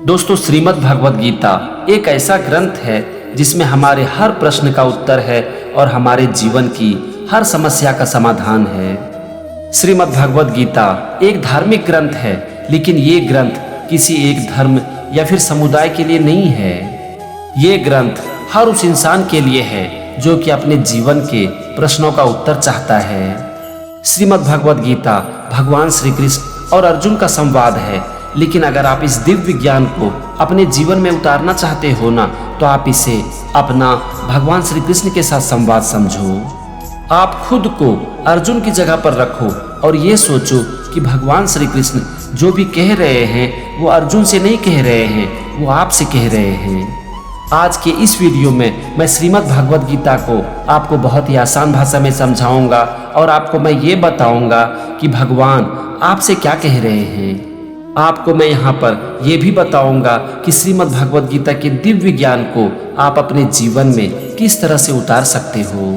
दोस्तों, श्रीमद् भगवद गीता एक ऐसा ग्रंथ है जिसमें हमारे हर प्रश्न का उत्तर है और हमारे जीवन की हर समस्या का समाधान है। श्रीमद् भगवद गीता एक धार्मिक ग्रंथ है, लेकिन ये ग्रंथ किसी एक धर्म या फिर समुदाय के लिए नहीं है। ये ग्रंथ हर उस इंसान के लिए है जो कि अपने जीवन के प्रश्नों का उत्तर चाहता है। श्रीमद् भगवद गीता भगवान श्री कृष्ण और अर्जुन का संवाद है, लेकिन अगर आप इस दिव्य ज्ञान को अपने जीवन में उतारना चाहते हो ना, तो आप इसे अपना भगवान श्री कृष्ण के साथ संवाद समझो। आप खुद को अर्जुन की जगह पर रखो और ये सोचो कि भगवान श्री कृष्ण जो भी कह रहे हैं वो अर्जुन से नहीं कह रहे हैं, वो आपसे कह रहे हैं। आज के इस वीडियो में मैं श्रीमद् भगवद गीता को आपको बहुत ही आसान भाषा में समझाऊंगा और आपको मैं ये बताऊंगा कि भगवान आपसे क्या कह रहे हैं। आपको मैं यहाँ पर यह भी बताऊंगा कि श्रीमद् भगवद गीता के दिव्य ज्ञान को आप अपने जीवन में किस तरह से उतार सकते हो।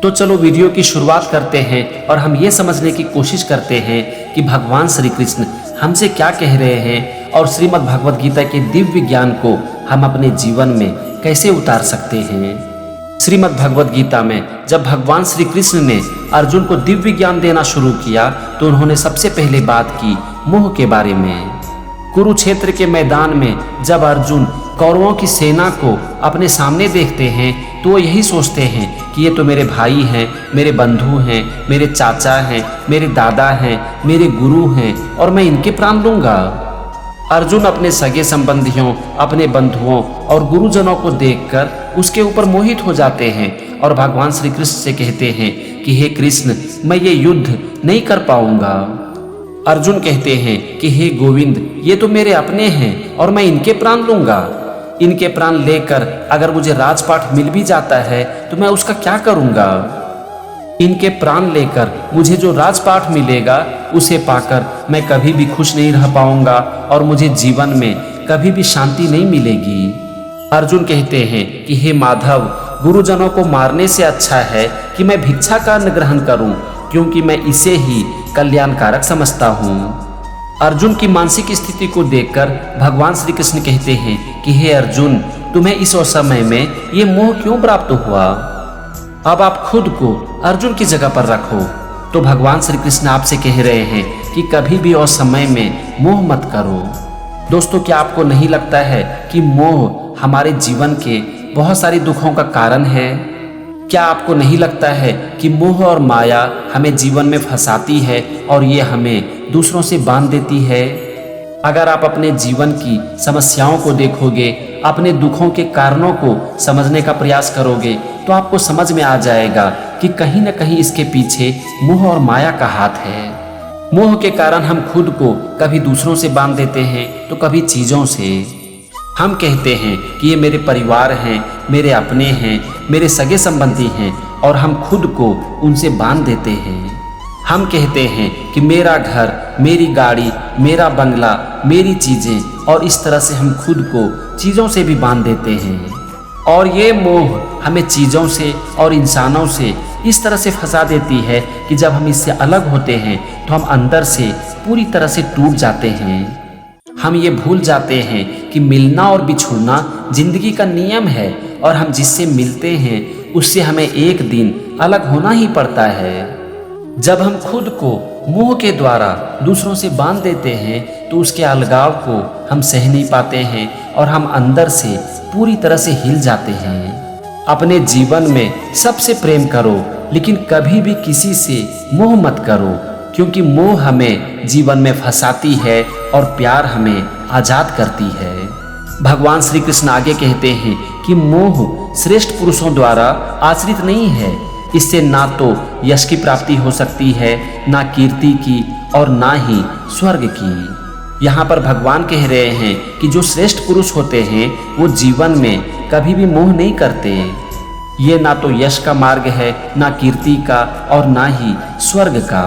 तो चलो वीडियो की शुरुआत करते हैं और हम ये समझने की कोशिश करते हैं कि भगवान श्री कृष्ण हमसे क्या कह रहे हैं और श्रीमद् भगवद गीता के दिव्य ज्ञान को हम अपने जीवन में कैसे उतार सकते हैं। श्रीमद् भगवद गीता में जब भगवान श्री कृष्ण ने अर्जुन को दिव्य ज्ञान देना शुरू किया तो उन्होंने सबसे पहले बात की मोह के बारे में। कुरुक्षेत्र के मैदान में जब अर्जुन कौरवों की सेना को अपने सामने देखते हैं तो वो यही सोचते हैं कि ये तो मेरे भाई हैं, मेरे बंधु हैं, मेरे चाचा हैं, मेरे दादा हैं, मेरे गुरु हैं और मैं इनके प्राण लूंगा। अर्जुन अपने सगे संबंधियों, अपने बंधुओं और गुरुजनों को देखकर उसके ऊपर मोहित हो जाते हैं और भगवान श्री कृष्ण से कहते हैं कि हे कृष्ण, मैं ये युद्ध नहीं कर पाऊंगा। अर्जुन कहते हैं कि हे गोविंद, ये तो मेरे अपने हैं और मैं इनके प्राण लूंगा। इनके प्राण लेकर अगर मुझे राजपाट मिल भी जाता है तो मैं उसका क्या करूंगा। इनके प्राण लेकर मुझे जो राजपाट मिलेगा उसे पाकर मैं कभी भी खुश नहीं रह पाऊंगा और मुझे जीवन में कभी भी शांति नहीं मिलेगी। अर्जुन कहते हैं कि हे माधव, गुरुजनों को मारने से अच्छा है कि मैं भिक्षा का अन्न ग्रहण करूं, क्योंकि मैं इसे ही कल्याणकारक समझता हूँ। अर्जुन की मानसिक स्थिति को देखकर भगवान श्री कृष्ण कहते हैं कि हे अर्जुन, तुम्हें इस समय में ये मोह क्यों प्राप्त हुआ। अब आप खुद को अर्जुन की जगह पर रखो तो भगवान श्री कृष्ण आपसे कह रहे हैं कि कभी भी और समय में मोह मत करो। दोस्तों, क्या आपको नहीं लगता है कि मोह हमारे जीवन के बहुत सारे दुखों का कारण है? क्या आपको नहीं लगता है कि मोह और माया हमें जीवन में फंसाती है और ये हमें दूसरों से बांध देती है? अगर आप अपने जीवन की समस्याओं को देखोगे, अपने दुखों के कारणों को समझने का प्रयास करोगे तो आपको समझ में आ जाएगा कि कहीं न कहीं इसके पीछे मोह और माया का हाथ है। मोह के कारण हम खुद को कभी दूसरों से बांध देते हैं तो कभी चीज़ों से। हम कहते हैं कि ये मेरे परिवार हैं, मेरे अपने हैं, मेरे सगे संबंधी हैं और हम खुद को उनसे बांध देते हैं। हम कहते हैं कि मेरा घर, मेरी गाड़ी, मेरा बंगला, मेरी चीज़ें, और इस तरह से हम खुद को चीज़ों से भी बांध देते हैं। और ये मोह हमें चीज़ों से और इंसानों से इस तरह से फंसा देती है कि जब हम इससे अलग होते हैं तो हम अंदर से पूरी तरह से टूट जाते हैं। हम ये भूल जाते हैं कि मिलना और बिछुड़ना जिंदगी का नियम है और हम जिससे मिलते हैं उससे हमें एक दिन अलग होना ही पड़ता है। जब हम खुद को मोह के द्वारा दूसरों से बांध देते हैं तो उसके अलगाव को हम सह नहीं पाते हैं और हम अंदर से पूरी तरह से हिल जाते हैं। अपने जीवन में सबसे प्रेम करो, लेकिन कभी भी किसी से मोह मत करो, क्योंकि मोह हमें जीवन में फंसाती है और प्यार हमें आजाद करती है। भगवान श्री कृष्ण आगे कहते हैं कि मोह श्रेष्ठ पुरुषों द्वारा आश्रित नहीं है। इससे ना तो यश की प्राप्ति हो सकती है, ना कीर्ति की और ना ही स्वर्ग की। यहाँ पर भगवान कह रहे हैं कि जो श्रेष्ठ पुरुष होते हैं वो जीवन में कभी भी मोह नहीं करते। ये ना तो यश का मार्ग है, ना कीर्ति का और ना ही स्वर्ग का।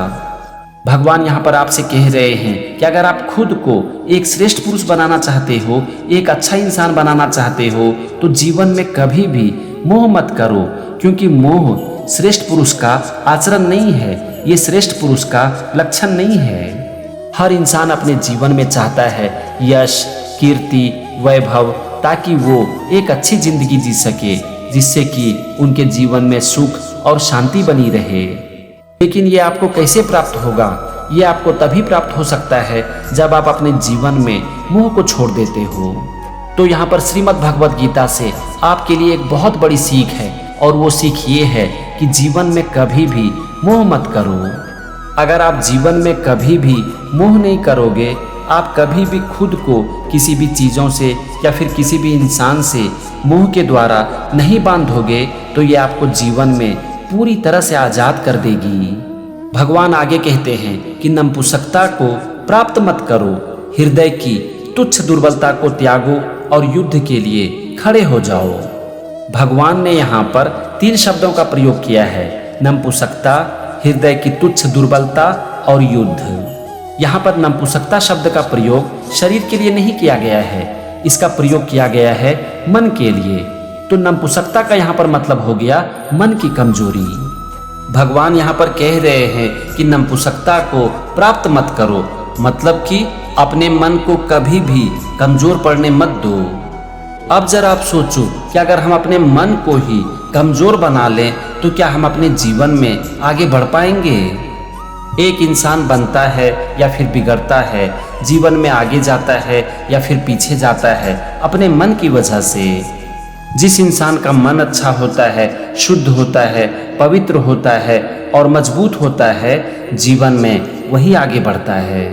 भगवान यहाँ पर आपसे कह रहे हैं कि अगर आप खुद को एक श्रेष्ठ पुरुष बनाना चाहते हो, एक अच्छा इंसान बनाना चाहते हो, तो जीवन में कभी भी मोह मत करो, क्योंकि मोह श्रेष्ठ पुरुष का आचरण नहीं है, ये श्रेष्ठ पुरुष का लक्षण नहीं है। हर इंसान अपने जीवन में चाहता है यश, कीर्ति, वैभव, ताकि वो एक अच्छी जिंदगी जी सके, जिससे कि उनके जीवन में सुख और शांति बनी रहे। लेकिन ये आपको कैसे प्राप्त होगा? ये आपको तभी प्राप्त हो सकता है जब आप अपने जीवन में मोह को छोड़ देते हो। तो यहाँ पर श्रीमद् भगवद गीता से आपके लिए एक बहुत बड़ी सीख है, और वो सीख ये है कि जीवन में कभी भी मोह मत करो। अगर आप जीवन में कभी भी मोह नहीं करोगे, आप कभी भी खुद को किसी भी चीज़ों से या फिर किसी भी इंसान से मोह के द्वारा नहीं बांधोगे, तो ये आपको जीवन में पूरी तरह से आज़ाद कर देगी। भगवान आगे कहते हैं कि नपुंसकता को प्राप्त मत करो, हृदय की तुच्छ दुर्बलता को त्यागो और युद्ध के लिए खड़े हो जाओ। भगवान ने यहाँ पर 3 शब्दों का प्रयोग किया है, नपुंसकता, हृदय की तुच्छ दुर्बलता और युद्ध। यहाँ पर नपुंसकता शब्द का प्रयोग शरीर के लिए नहीं किया गया है, इसका प्रयोग किया गया है मन के लिए। तो नपुंसकता का यहाँ पर मतलब हो गया मन की कमजोरी। भगवान यहाँ पर कह रहे हैं कि नपुंसकता को प्राप्त मत करो, मतलब कि अपने मन को कभी भी कमजोर पड़ने मत दो। अब जरा आप सोचो कि अगर हम अपने मन को ही कमजोर बना लें तो क्या हम अपने जीवन में आगे बढ़ पाएंगे? एक इंसान बनता है या फिर बिगड़ता है, जीवन में आगे जाता है या फिर पीछे जाता है अपने मन की वजह से। जिस इंसान का मन अच्छा होता है, शुद्ध होता है, पवित्र होता है और मजबूत होता है, जीवन में वही आगे बढ़ता है।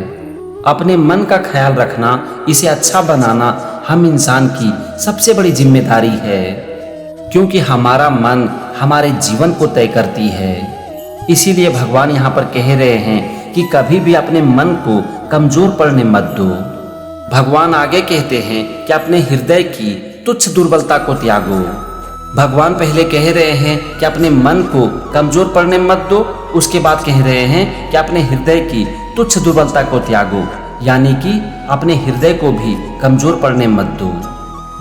अपने मन का ख्याल रखना, इसे अच्छा बनाना हम इंसान की सबसे बड़ी जिम्मेदारी है, क्योंकि हमारा मन हमारे जीवन को तय करती है। इसीलिए भगवान यहाँ पर कह रहे हैं कि कभी भी अपने मन को कमजोर पड़ने मत दो। भगवान आगे कहते हैं कि अपने हृदय की तुच्छ दुर्बलता को त्यागो। भगवान पहले कह रहे हैं कि अपने मन को कमजोर पड़ने मत दो, उसके बाद कह रहे हैं कि अपने हृदय की तुच्छ दुर्बलता को त्यागो, यानी कि अपने हृदय को भी कमजोर पड़ने मत दो।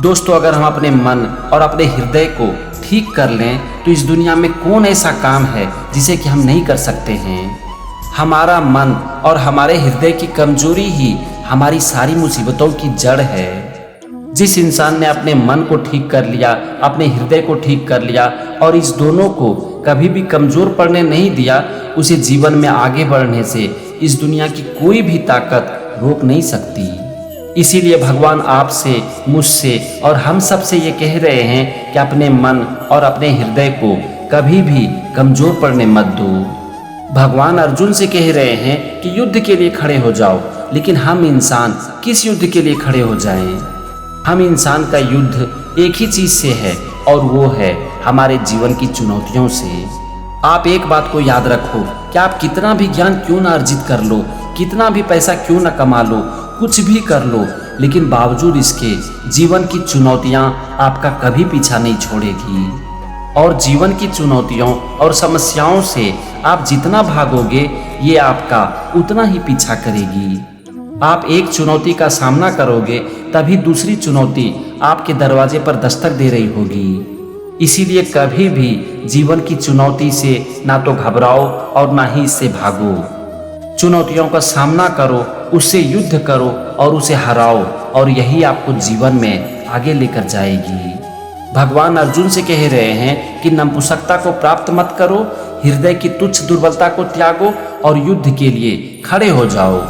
दोस्तों, अगर हम अपने मन और अपने हृदय को ठीक कर लें तो इस दुनिया में कौन ऐसा काम है जिसे कि हम नहीं कर सकते हैं। हमारा मन और हमारे हृदय की कमजोरी ही हमारी सारी मुसीबतों की जड़ है। जिस इंसान ने अपने मन को ठीक कर लिया, अपने हृदय को ठीक कर लिया और इस दोनों को कभी भी कमजोर पड़ने नहीं दिया, उसे जीवन में आगे बढ़ने से इस दुनिया की कोई भी ताकत रोक नहीं सकती। इसीलिए भगवान आपसे, मुझसे और हम सब से ये कह रहे हैं कि अपने मन और अपने हृदय को कभी भी कमजोर पड़ने मत दो। भगवान अर्जुन से कह रहे हैं कि युद्ध के लिए खड़े हो जाओ, लेकिन हम इंसान किस युद्ध के लिए खड़े हो जाएं? हम इंसान का युद्ध एक ही चीज से है, और वो है हमारे जीवन की चुनौतियों से। आप एक बात को याद रखो कि आप कितना भी ज्ञान क्यों ना अर्जित कर लो, कितना भी पैसा क्यों ना कमा लो, कुछ भी कर लो, लेकिन बावजूद इसके जीवन की चुनौतियां आपका कभी पीछा नहीं छोड़ेगी। और जीवन की चुनौतियों और समस्याओं से आप जितना भागोगे, ये आपका उतना ही पीछा करेगी। आप एक चुनौती का सामना करोगे, तभी दूसरी चुनौती आपके दरवाजे पर दस्तक दे रही होगी। इसीलिए कभी भी जीवन की चुनौती से ना तो घबराओ और ना ही इससे भागो। चुनौतियों का सामना करो, उससे युद्ध करो और उसे हराओ, और यही आपको जीवन में आगे लेकर जाएगी। भगवान अर्जुन से कह रहे हैं कि नपुंसकता को प्राप्त मत करो, हृदय की तुच्छ दुर्बलता को त्यागो और युद्ध के लिए खड़े हो जाओ।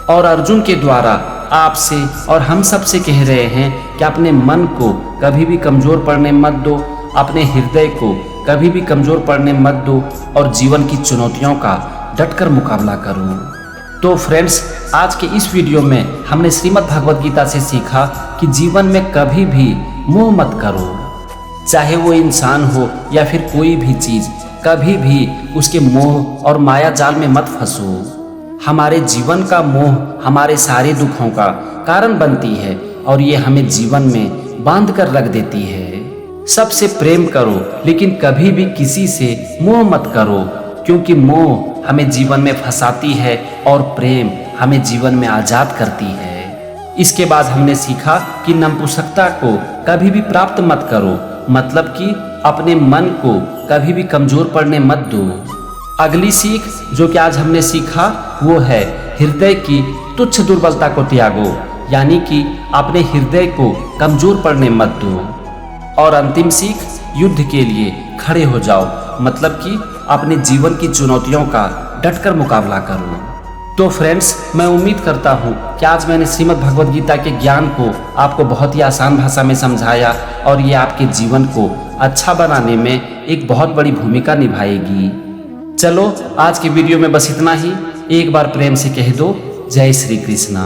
और अर्जुन के द्वारा आपसे और हम सब से कह रहे हैं कि अपने मन को कभी भी कमजोर पड़ने मत दो, अपने हृदय को कभी भी कमजोर पड़ने मत दो, और जीवन की चुनौतियों का डटकर मुकाबला करो। तो फ्रेंड्स, आज के इस वीडियो में हमने श्रीमद् भगवद गीता से सीखा कि जीवन में कभी भी मोह मत करो, चाहे वो इंसान हो या फिर कोई भी चीज, कभी भी उसके मोह और माया जाल में मत फंसो। हमारे जीवन का मोह हमारे सारे दुखों का कारण बनती है, और ये हमें जीवन में बांध कर रख देती है। सबसे प्रेम करो, लेकिन कभी भी किसी से मोह मत करो, क्योंकि मोह हमें जीवन में फंसाती है और प्रेम हमें जीवन में आजाद करती है। इसके बाद हमने सीखा कि नपुंसकता को कभी भी प्राप्त मत करो, मतलब कि अपने मन को कभी भी कमजोर पड़ने मत दो। अगली सीख जो कि आज हमने सीखा वो है हृदय की तुच्छ दुर्बलता को त्यागो, यानी कि अपने हृदय को कमजोर पड़ने मत दो। और अंतिम सीख, युद्ध के लिए खड़े हो जाओ, मतलब कि अपने जीवन की चुनौतियों का डटकर मुकाबला करो। तो फ्रेंड्स, मैं उम्मीद करता हूँ कि आज मैंने श्रीमद् भगवद गीता के ज्ञान को आपको बहुत ही आसान भाषा में समझाया और ये आपके जीवन को अच्छा बनाने में एक बहुत बड़ी भूमिका निभाएगी। चलो आज के वीडियो में बस इतना ही। एक बार प्रेम से कह दो, जय श्री कृष्णा।